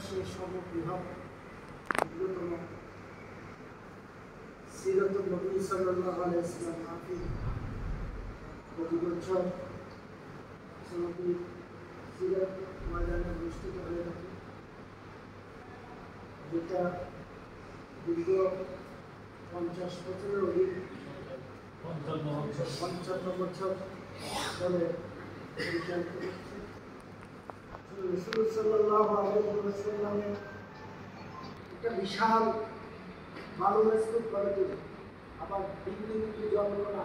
ইতিহাসের সর্ববৃহৎ অন্যতম সিরাতুন নবী সাল্লাল্লাহু আলাইহি ওয়াসাল্লাম মাহফিল প্রতি বছর সমাপী সিরাত ময়দানে অনুষ্ঠিত হয়ে থাকে, যেটা দীর্ঘ 50 বছরের অধিক 55 বছর ধরে পরিচালিত হচ্ছে। রাসূল সাল্লাল্লাহু আলাইহি ওয়াসাল্লামের একটা বিশাল ভালোবাসা করে দিল, আবার বিন্দু বিন্দু জলকণা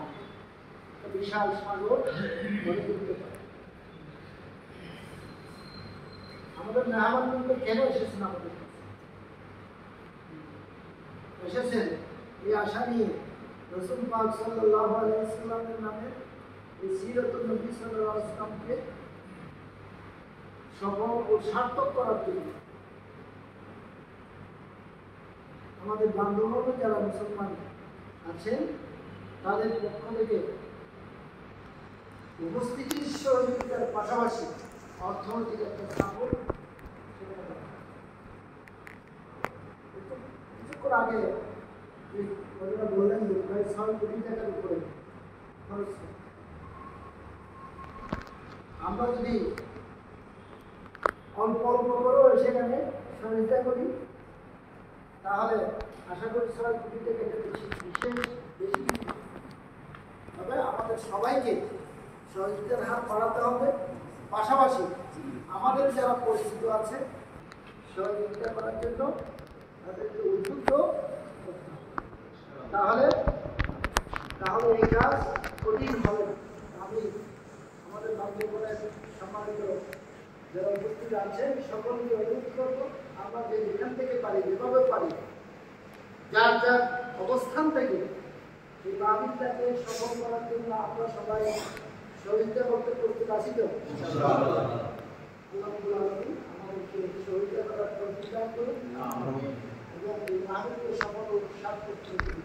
একটা বিশাল সাগর গড়ে তুলতে পারে। আমাদের মেহমানবৃন্দ কেন এসেছেন আমাদের কাছে? এসেছেন এই আশা নিয়ে রাসূল পাক সাল্লাল্লাহু আলাইহি ওয়াসাল্লামের নামে এই সিরাতুন নবী সাল্লাল্লাহু আলাইহি ওয়াসাল্লামকে সফল ও সার্থক করার জন্য আমাদের বান্ধব যারা মুসলমান আছেন তাদের পক্ষ থেকে উপস্থিতির সহযোগিতার পাশাপাশি অর্থনৈতিক একটা সাপোর্ট কিছুক্ষণ আগে বললেন প্রায় 6 কোটি টাকার উপরে খরচ। আমরা যদি অল্প অল্প করেও সেখানে সহযোগিতা করি তাহলে আশা করি 6 কোটি টাকা বেশি। তবে আমাদের সবাইকে সহযোগিতার হাত বাড়াতে হবে, পাশাপাশি আমাদের যারা পরিচিত আছে সহযোগিতা করার জন্য তাদেরকে উদ্বুদ্ধ করতে হবে। তাহলে এই কাজ কঠিন হবে না। আমি আমাদের বান্ধবদের সম্মানিত যারা উপস্থিত আছেন সকলকে অনুরোধ করব, আমরা যেখান থেকে পারি যেভাবে পারি যার যার অবস্থান থেকে এই মাহফিলটাকে সফল করার জন্য আমরা সবাই সহযোগিতা করতে প্রস্তুত আছি তো? আমাদেরকে সহযোগিতা করার তৌফিক দান করুন এবং এই মাহফিলকে সফল ও সার্থক করতে দিন।